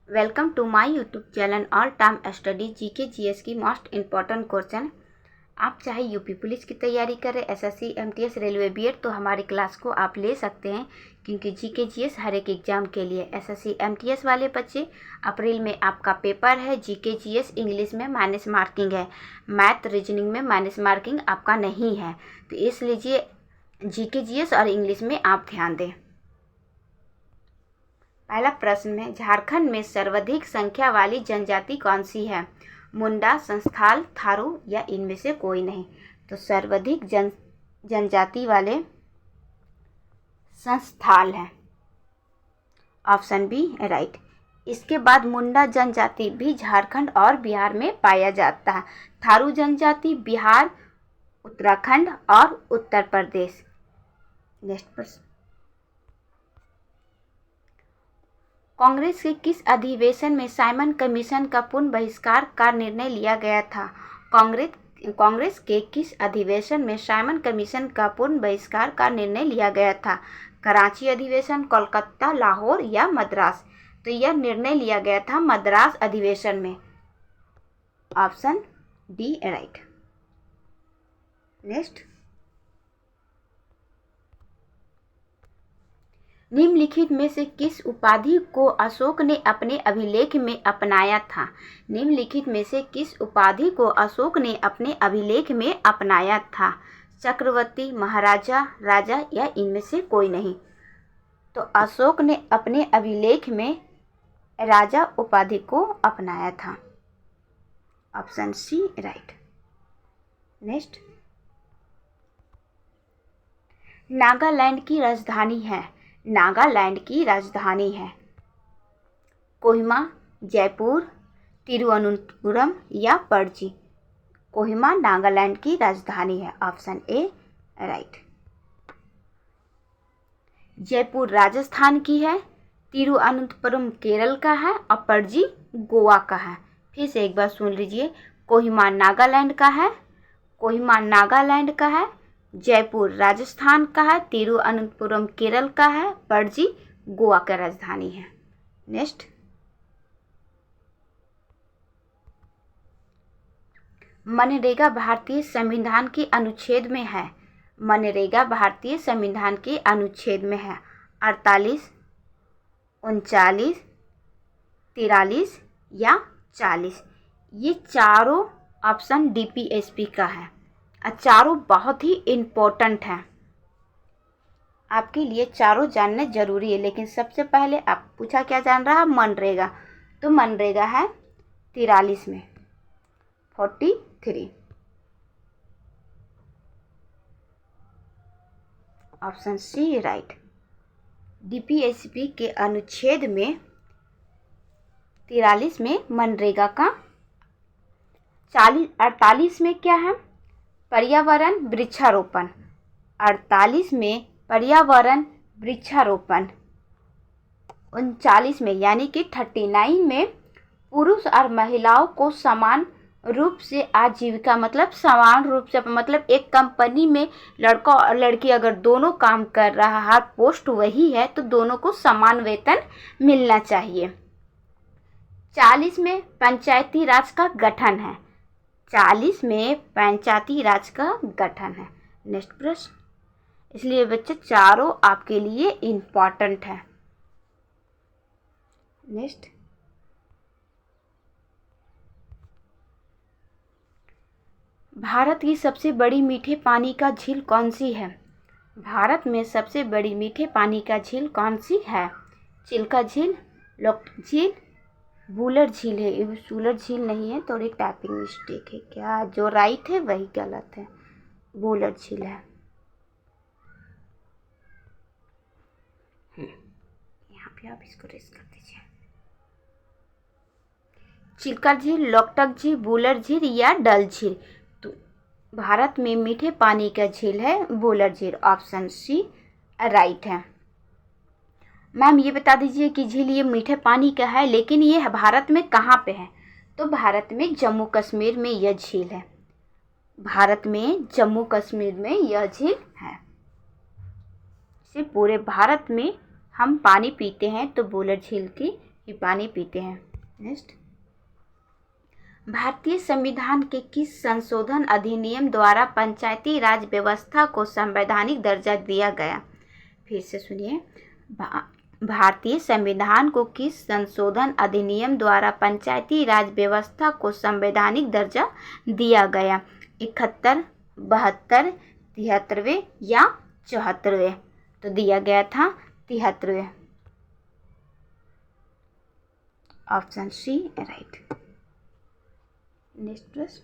Welcome to my YouTube channel all time study GK GS की most important question. आप चाहे UP police की तैयारी करें, एसएससी, एमटीएस, रेलवे, बीएड, तो हमारी क्लास को आप ले सकते हैं, क्योंकि जीके जीएस हर एक एग्जाम के लिए। एसएससी एमटीएस वाले बच्चे, अप्रैल में आपका पेपर है। जीके जीएस इंग्लिश में माइनस मार्किंग है, मैथ रीजनिंग में माइनस मार्किंग आपका नहीं है, तो इसलिए जीके जीएस और इंग्लिश में आप ध्यान दें। पहला प्रश्न है, झारखंड में सर्वाधिक संख्या वाली जनजाति कौन सी है? मुंडा, संस्थाल, थारू या इनमें से कोई नहीं? तो सर्वाधिक जनजाति वाले संस्थाल है, ऑप्शन बी राइट। इसके बाद मुंडा जनजाति भी झारखंड और बिहार में पाया जाता है। थारू जनजाति बिहार, उत्तराखंड और उत्तर प्रदेश। नेक्स्ट प्रश्न, कांग्रेस के किस अधिवेशन में साइमन कमीशन का पुनः बहिष्कार का निर्णय लिया गया था? कांग्रेस के किस अधिवेशन में साइमन कमीशन का पुनः बहिष्कार का निर्णय लिया गया था? कराची अधिवेशन, कोलकाता, लाहौर या मद्रास? तो यह निर्णय लिया गया था मद्रास अधिवेशन में, ऑप्शन डी राइट। नेक्स्ट, निम्नलिखित में से किस उपाधि को अशोक ने अपने अभिलेख में अपनाया था? निम्नलिखित में से किस उपाधि को अशोक ने अपने अभिलेख में अपनाया था? चक्रवर्ती, महाराजा, राजा या इनमें से कोई नहीं? तो अशोक ने अपने अभिलेख में राजा उपाधि को अपनाया था, option C right. Next, Nagaland की राजधानी है, नागालैंड की राजधानी है कोहिमा, जयपुर, तिरुवनंतपुरम या पणजी? कोहिमा नागालैंड की राजधानी है, option A right. Jaipur Rajasthan की है, तिरुवनंतपुरम केरल का है और पणजी गोवा का है। फिर से एक बार सुन लीजिए, कोहिमा नागालैंड का है, कोहिमा नागालैंड का है, जयपुर राजस्थान का है, तिरुवनंतपुरम केरल का है, पणजी गोवा का राजधानी है। नेक्स्ट, मनरेगा भारतीय संविधान के अनुच्छेद में है, मनरेगा भारतीय संविधान के अनुच्छेद में है 48, 39, 43 या 40? ये चारों ऑप्शन डीपीएसपी का है और चारों बहुत ही इम्पोर्टेंट हैं, आपके लिए चारों जानने जरूरी है। लेकिन सबसे पहले आप पूछा क्या जान रहा है? मनरेगा, तो मनरेगा है 43 में, 43, ऑप्शन सी राइट। डीपीएसपी के अनुच्छेद में 43 में मनरेगा का, 48 में क्या है? पर्यावरण वृक्षारोपण, 48 में पर्यावरण वृक्षारोपण, 39 में यानी कि 39 में पुरुष और महिलाओं को समान रूप से आजीविका, मतलब समान रूप से, मतलब एक कंपनी में लड़का और लड़की अगर दोनों काम कर रहा है, पोस्ट वही है, तो दोनों को समान वेतन मिलना चाहिए। 40 में पंचायती राज का गठन है, 40 में पंचायती राज का गठन है। नेक्स्ट प्रश्न, इसलिए बच्चे चारों आपके लिए इम्पॉर्टेंट है। नेक्स्ट, भारत की सबसे बड़ी मीठे पानी का झील कौन सी है? भारत में सबसे बड़ी मीठे पानी का झील कौन सी है? चिल्का झील, लोकटक झील, वूलर झील है। ये वूलर झील नहीं है, थोड़ी टाइपिंग मिस्टेक है क्या, जो राइट है वही गलत है, वूलर झील है। यहाँ पे आप इसको रेस कर दीजिए। चिल्का झील, लोकटक झील, वूलर झील या डल झील? तो भारत में मीठे पानी का झील है वूलर झील, ऑप्शन सी राइट है। मैम ये बता दीजिए कि झील ये मीठे पानी का है, लेकिन ये भारत में कहाँ पे है? तो भारत में जम्मू कश्मीर में यह झील है, भारत में जम्मू कश्मीर में यह झील है। इसे पूरे भारत में हम पानी पीते हैं तो वूलर झील की ही पानी पीते हैं। नेक्स्ट, भारतीय संविधान के किस संशोधन अधिनियम द्वारा पंचायती राज व्यवस्था को संवैधानिक दर्जा दिया गया? फिर से सुनिए, भारतीय संविधान को किस संशोधन अधिनियम द्वारा पंचायती राज व्यवस्था को संवैधानिक दर्जा दिया गया? 71, 72, 73वें या 74वें? तो दिया गया था 73वें। Option C right. नेक्स्ट प्रश्न,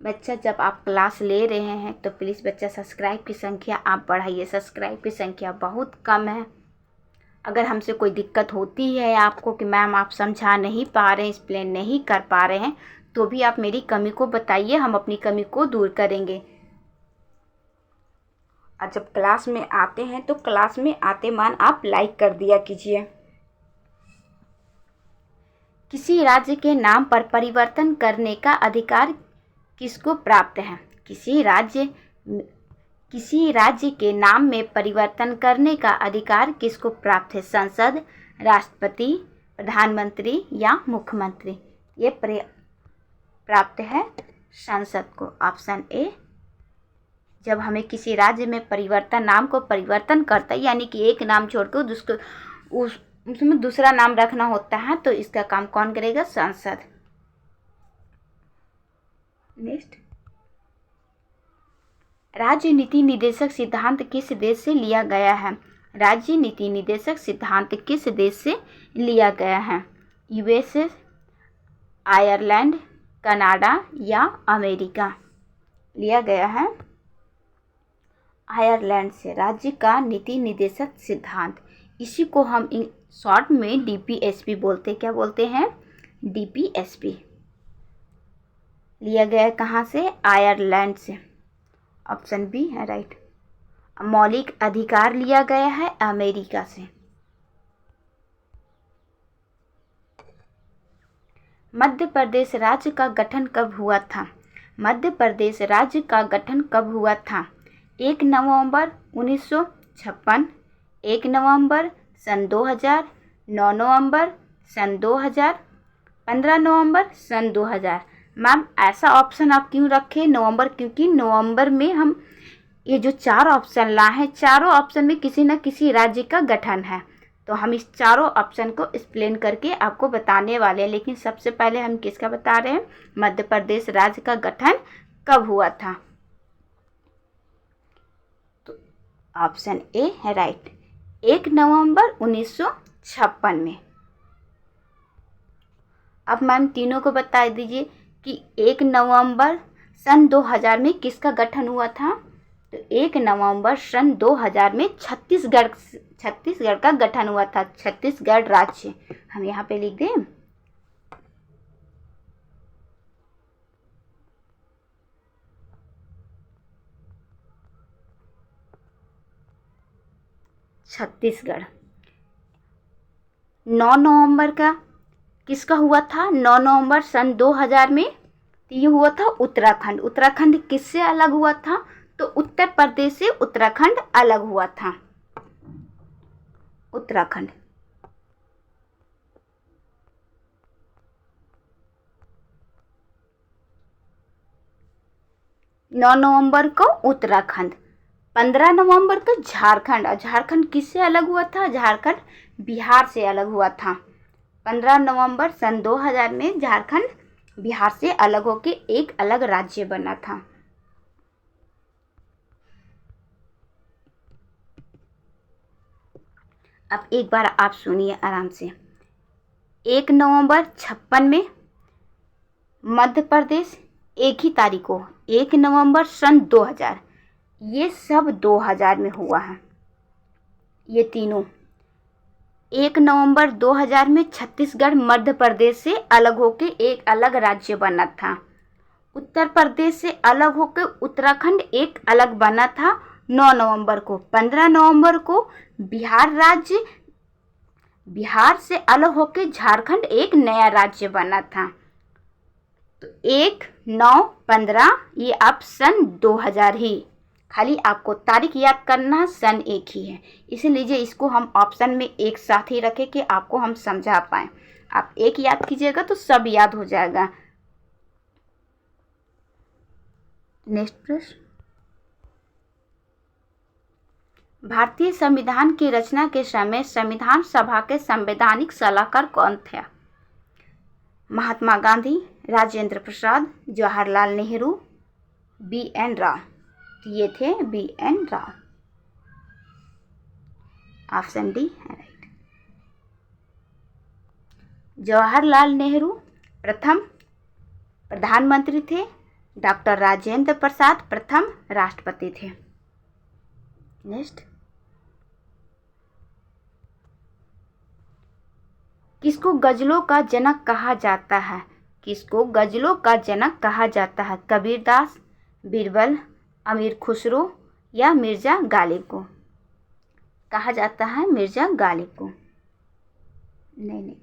बच्चा जब आप क्लास ले रहे हैं तो प्लीज़ बच्चा सब्सक्राइब की संख्या आप बढ़ाइए। सब्सक्राइब की संख्या बहुत कम है। अगर हमसे कोई दिक्कत होती है आपको कि मैम आप समझा नहीं पा रहे हैं, एक्सप्लेन नहीं कर पा रहे हैं, तो भी आप मेरी कमी को बताइए, हम अपनी कमी को दूर करेंगे। और जब क्लास में आते हैं तो क्लास में आते मान आप लाइक कर दिया कीजिए। किसी राज्य के नाम पर परिवर्तन करने का अधिकार किसको प्राप्त है? किसी राज्य के नाम में परिवर्तन करने का अधिकार किसको प्राप्त है? संसद, राष्ट्रपति, प्रधानमंत्री या मुख्यमंत्री? ये प्राप्त है संसद को। Option A. जब हमें किसी राज्य में परिवर्तन, नाम को परिवर्तन करता है, यानी कि एक नाम छोड़कर उसमें दूसरा नाम रखना होता है, तो इसका काम कौन करेगा? संसद। नेक्स्ट, राज्य नीति निर्देशक सिद्धांत किस देश से लिया गया है? राज्य नीति निर्देशक सिद्धांत किस देश से लिया गया है? यूएसए, आयरलैंड, कनाडा या अमेरिका? लिया गया है आयरलैंड से राज्य का नीति निर्देशक सिद्धांत। इसी को हम शॉर्ट में डीपीएसपी बोलते हैं। क्या बोलते हैं? डीपीएसपी। लिया गया है कहाँ से? आयरलैंड से। ऑप्शन बी है राइट। मौलिक अधिकार लिया गया है अमेरिका से। मध्य प्रदेश राज्य का गठन कब हुआ था? मध्य प्रदेश राज्य का गठन कब हुआ था? 1 नवंबर 1956, 1 नवंबर सन 2000, 9 नवंबर सन 2000, 15 नवंबर सन 2000। मैम ऐसा ऑप्शन आप क्यों रखे नवंबर? क्योंकि नवंबर में हम ये जो 4 ऑप्शन लाए हैं, चारों ऑप्शन में किसी न किसी राज्य का गठन है, तो हम इस चारों ऑप्शन को एक्सप्लेन करके आपको बताने वाले हैं। लेकिन सबसे पहले हम किसका बता रहे हैं? मध्य प्रदेश राज्य का गठन कब हुआ था? तो ऑप्शन ए है राइट, 1 नवंबर 1956 में। अब मैम तीनों को बता दीजिए कि 1 नवंबर सन 2000 में किसका गठन हुआ था? तो 1 नवंबर सन 2000 में छत्तीसगढ़ का गठन हुआ था। छत्तीसगढ़ राज्य हम यहाँ पे लिख दें। छत्तीसगढ़। 9 नवंबर का किसका हुआ था? 9 नवंबर सन 2000 में ये हुआ था उत्तराखंड। उत्तराखंड किससे अलग हुआ था? तो उत्तर प्रदेश से उत्तराखंड अलग हुआ था। उत्तराखंड। 9 नवंबर को उत्तराखंड। 15 नवंबर को झारखंड। झारखंड किससे अलग हुआ था? झारखंड बिहार से अलग हुआ था। 15 नवंबर सन 2000 में झारखंड बिहार से अलग होकर एक अलग राज्य बना था। अब एक बार आप सुनिए आराम से। 1 नवंबर 56 में मध्य प्रदेश, एक ही तारीख को 1 नवंबर सन 2000, ये सब 2000 में हुआ है। ये तीनों 1 नवंबर 2000 में छत्तीसगढ़ मध्य प्रदेश से अलग होकर एक अलग राज्य बना था। उत्तर प्रदेश से अलग होकर उत्तराखंड एक अलग बना था 9 नवंबर को। 15 नवंबर को बिहार से अलग होकर झारखंड एक नया राज्य बना था। तो 1, 9, 15 ये अब सन 2000 ही खाली आपको तारीख याद करना, सन एक ही है। इसलिए इसको हम ऑप्शन में एक साथ ही रखें कि आपको हम समझा पाएँ। आप एक याद कीजिएगा तो सब याद हो जाएगा। नेक्स्ट प्रश्न, भारतीय संविधान की रचना के समय संविधान सभा के संवैधानिक सलाहकार कौन थे? महात्मा गांधी, राजेंद्र प्रसाद, जवाहरलाल नेहरू, बी.एन. राव। ये थे बी.एन. राव। ऑप्शन डी है राइट। जवाहरलाल नेहरू प्रथम प्रधानमंत्री थे। डॉक्टर राजेंद्र प्रसाद प्रथम राष्ट्रपति थे। नेक्स्ट, किसको गजलों का जनक कहा जाता है? किसको गजलों का जनक कहा जाता है? कबीरदास, बीरबल, अमीर खुसरो या मिर्जा गालिब को? कहा जाता है मिर्जा गालिब को। नहीं,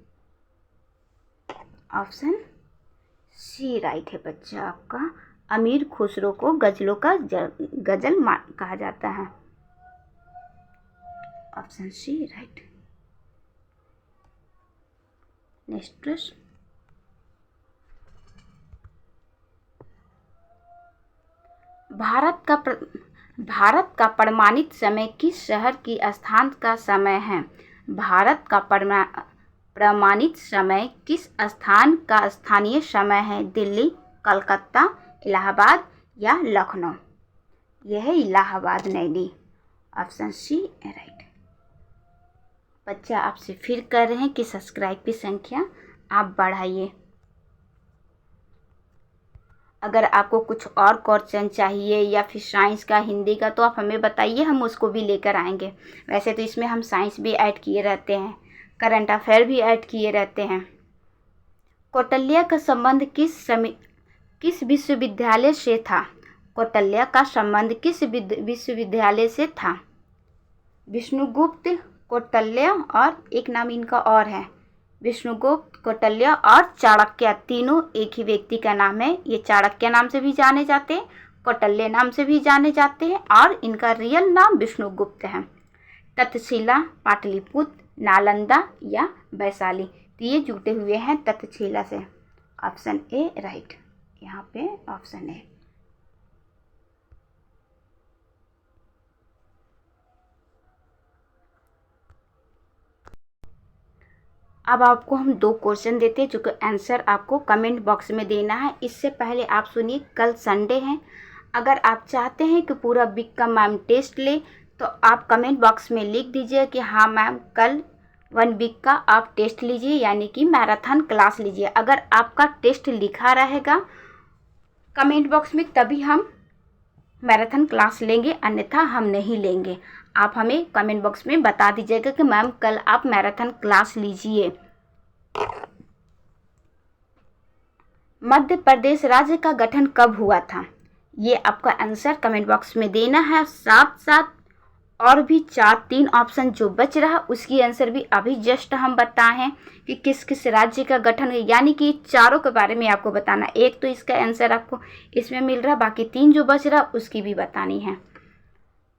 ऑप्शन सी राइट है बच्चा आपका। अमीर खुसरो को गजलों का गजल कहा जाता है। Option C right. नेक्स्ट प्रश्न, भारत का प्रमाणित समय किस शहर की स्थान का समय है? भारत का प्रमाणित समय किस स्थान का स्थानीय समय है? दिल्ली, कलकत्ता, इलाहाबाद या लखनऊ? यह है इलाहाबाद, नई। Option C right. बच्चा आपसे फिर कह रहे हैं कि सब्सक्राइब की संख्या आप बढ़ाइए। अगर आपको कुछ और क्वेश्चन चाहिए या फिर साइंस का, हिंदी का, तो आप हमें बताइए, हम उसको भी लेकर आएंगे। वैसे तो इसमें हम साइंस भी ऐड किए रहते हैं, करंट अफेयर भी ऐड किए रहते हैं। कौटिल्य का संबंध किस विश्वविद्यालय से था? कौटिल्य का संबंध किस विश्वविद्यालय से था? विष्णुगुप्त, कौटिल्य और एक नाम इनका और है। विष्णुगुप्त, कौटिल्य और चाणक्य, तीनों एक ही व्यक्ति का नाम है। ये चाणक्य नाम से भी जाने जाते हैं, कौटिल्य नाम से भी जाने जाते हैं और इनका रियल नाम विष्णुगुप्त है। तक्षशिला, पाटलिपुत्र, नालंदा या वैशाली? तो ये जुटे हुए हैं तक्षशिला से। Option A right. यहाँ पे ऑप्शन ए। अब आपको हम 2 क्वेश्चन देते हैं जो कि आंसर आपको कमेंट बॉक्स में देना है। इससे पहले आप सुनिए, कल संडे है। अगर आप चाहते हैं कि पूरा वीक का मैम टेस्ट ले तो आप कमेंट बॉक्स में लिख दीजिए कि हाँ मैम कल 1 वीक का आप टेस्ट लीजिए, यानी कि मैराथन क्लास लीजिए। अगर आपका टेस्ट लिखा रहेगा कमेंट बॉक्स में तभी हम मैराथन क्लास लेंगे, अन्यथा हम नहीं लेंगे। आप हमें कमेंट बॉक्स में बता दीजिएगा कि मैम कल आप मैराथन क्लास लीजिए। मध्य प्रदेश राज्य का गठन कब हुआ था? ये आपका आंसर कमेंट बॉक्स में देना है। साथ साथ और भी 3 ऑप्शन जो बच रहा उसकी आंसर भी अभी जस्ट हम बताए हैं कि किस किस राज्य का गठन है, यानी कि चारों के बारे में आपको बताना। एक तो इसका आंसर आपको इसमें मिल रहा, बाकी 3 जो बच रहा उसकी भी बतानी है।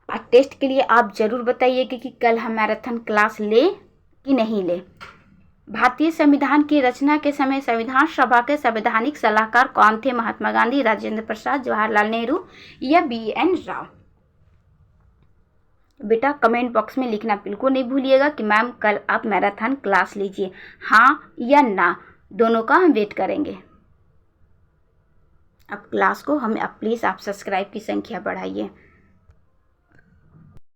और टेस्ट के लिए आप ज़रूर बताइएगा कि कल हम मैराथन क्लास ले कि नहीं ले। भारतीय संविधान की रचना के समय संविधान सभा के संवैधानिक सलाहकार कौन थे? महात्मा गांधी, राजेंद्र प्रसाद, जवाहरलाल नेहरू या बी.एन. राव? बेटा कमेंट बॉक्स में लिखना बिल्कुल नहीं भूलिएगा कि मैम कल आप मैराथन क्लास लीजिए, हाँ या ना, दोनों का हम वेट करेंगे। अब क्लास को हमें प्लीज़ आप सब्सक्राइब की संख्या बढ़ाइए।